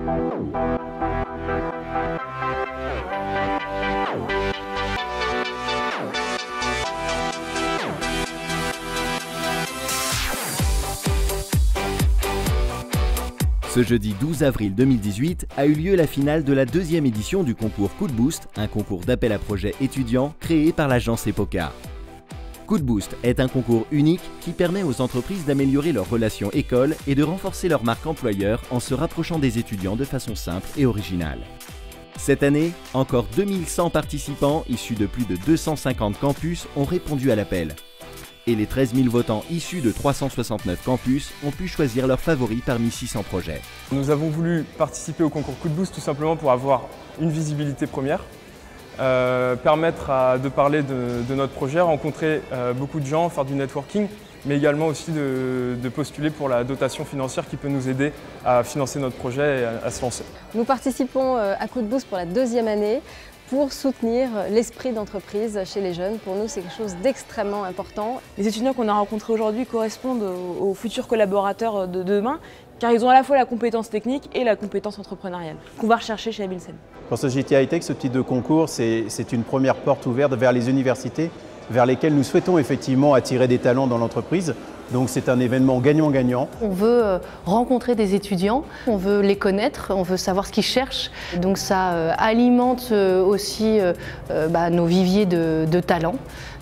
Ce jeudi 12 avril 2018 a eu lieu la finale de la deuxième édition du concours Coup de Boost, un concours d'appel à projets étudiants créé par l'agence EPOCA. Coup de Boost est un concours unique qui permet aux entreprises d'améliorer leurs relations école et de renforcer leur marque employeur en se rapprochant des étudiants de façon simple et originale. Cette année, encore 2100 participants issus de plus de 250 campus ont répondu à l'appel. Et les 13 000 votants issus de 369 campus ont pu choisir leurs favoris parmi 600 projets. Nous avons voulu participer au concours Coup de Boost tout simplement pour avoir une visibilité première, permettre de parler de notre projet, rencontrer beaucoup de gens, faire du networking, mais également aussi de postuler pour la dotation financière qui peut nous aider à financer notre projet et à se lancer. Nous participons à Coup de Boost pour la deuxième année pour soutenir l'esprit d'entreprise chez les jeunes. Pour nous, c'est quelque chose d'extrêmement important. Les étudiants qu'on a rencontrés aujourd'hui correspondent aux futurs collaborateurs de demain, car ils ont à la fois la compétence technique et la compétence entrepreneuriale qu'on va rechercher chez Abilsen. Pour Society High-Tech, ce type de concours, c'est une première porte ouverte vers les universités, vers lesquelles nous souhaitons effectivement attirer des talents dans l'entreprise. Donc c'est un événement gagnant-gagnant. On veut rencontrer des étudiants, on veut les connaître, on veut savoir ce qu'ils cherchent. Donc ça alimente aussi nos viviers de talents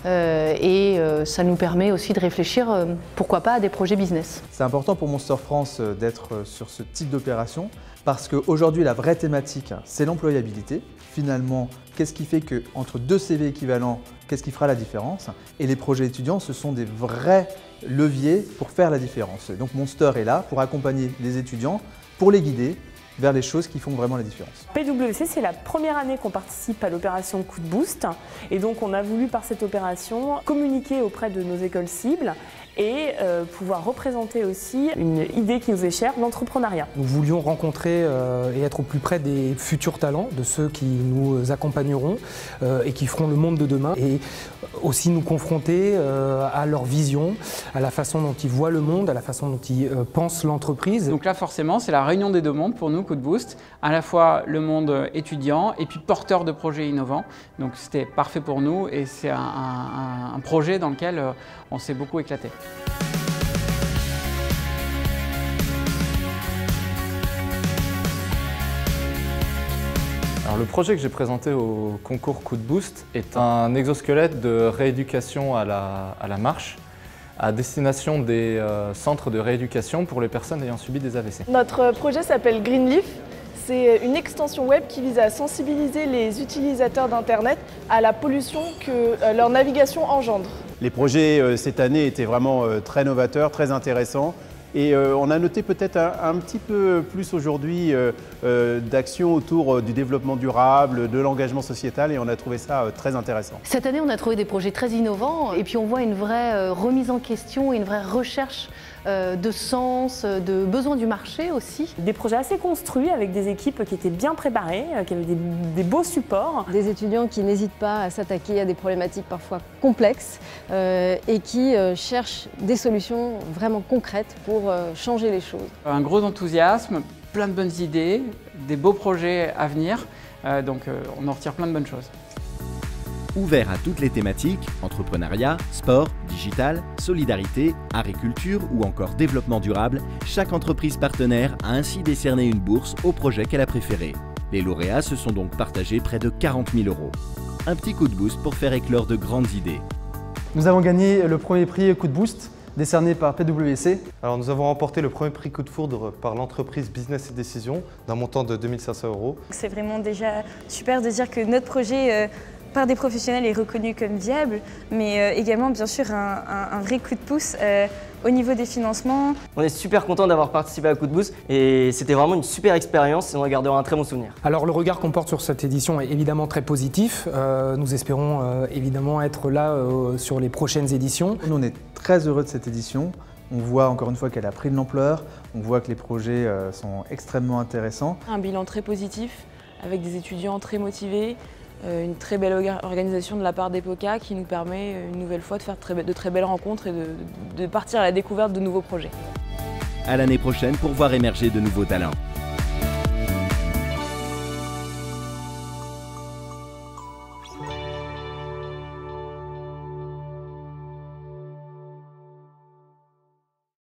et ça nous permet aussi de réfléchir, pourquoi pas, à des projets business. C'est important pour Monster France d'être sur ce type d'opération parce qu'aujourd'hui la vraie thématique, c'est l'employabilité. Finalement, qu'est-ce qui fait qu'entre deux CV équivalents, qu'est-ce qui fera la différence? Et les projets étudiants, ce sont des vrais leviers pour faire la différence. Donc Monster est là pour accompagner les étudiants, pour les guider vers les choses qui font vraiment la différence. PwC, c'est la première année qu'on participe à l'opération Coup de Boost et donc on a voulu par cette opération communiquer auprès de nos écoles cibles et pouvoir représenter aussi une idée qui nous est chère, l'entrepreneuriat. Nous voulions rencontrer et être au plus près des futurs talents, de ceux qui nous accompagneront et qui feront le monde de demain et aussi nous confronter à leur vision, à la façon dont ils voient le monde, à la façon dont ils pensent l'entreprise. Donc là forcément c'est la réunion des deux mondes pour nous, Coup de Boost, à la fois le monde étudiant et puis porteur de projets innovants. Donc c'était parfait pour nous et c'est un projet dans lequel on s'est beaucoup éclaté. Alors, le projet que j'ai présenté au concours Coup de Boost est un exosquelette de rééducation à la marche à destination des centres de rééducation pour les personnes ayant subi des AVC. Notre projet s'appelle Greenleaf. C'est une extension web qui vise à sensibiliser les utilisateurs d'Internet à la pollution que leur navigation engendre. Les projets cette année étaient vraiment très novateurs, très intéressants. Et on a noté peut-être un petit peu plus aujourd'hui d'actions autour du développement durable, de l'engagement sociétal et on a trouvé ça très intéressant. Cette année, on a trouvé des projets très innovants et puis on voit une vraie remise en question et une vraie recherche de sens, de besoins du marché aussi. Des projets assez construits avec des équipes qui étaient bien préparées, qui avaient des beaux supports. Des étudiants qui n'hésitent pas à s'attaquer à des problématiques parfois complexes et qui cherchent des solutions vraiment concrètes pour changer les choses. Un gros enthousiasme, plein de bonnes idées, des beaux projets à venir, donc on en retire plein de bonnes choses. Ouvert à toutes les thématiques, entrepreneuriat, sport, digital, solidarité, agriculture ou encore développement durable, chaque entreprise partenaire a ainsi décerné une bourse au projet qu'elle a préféré. Les lauréats se sont donc partagés près de 40 000 €. Un petit coup de boost pour faire éclore de grandes idées. Nous avons gagné le premier prix Coup de Boost, décerné par PwC. Alors nous avons remporté le premier prix Coup de Foudre par l'entreprise Business et Décision d'un montant de 2 500 €. C'est vraiment déjà super de dire que notre projet par des professionnels est reconnu comme viable, mais également bien sûr un vrai coup de pouce au niveau des financements. On est super content d'avoir participé à Coup de Boost et c'était vraiment une super expérience et on en gardera un très bon souvenir. Alors le regard qu'on porte sur cette édition est évidemment très positif. Nous espérons évidemment être là sur les prochaines éditions. Nous on est très heureux de cette édition. On voit encore une fois qu'elle a pris de l'ampleur, on voit que les projets sont extrêmement intéressants. Un bilan très positif avec des étudiants très motivés. Une très belle organisation de la part d'EPOCA qui nous permet une nouvelle fois de faire de très belles rencontres et de partir à la découverte de nouveaux projets. À l'année prochaine pour voir émerger de nouveaux talents.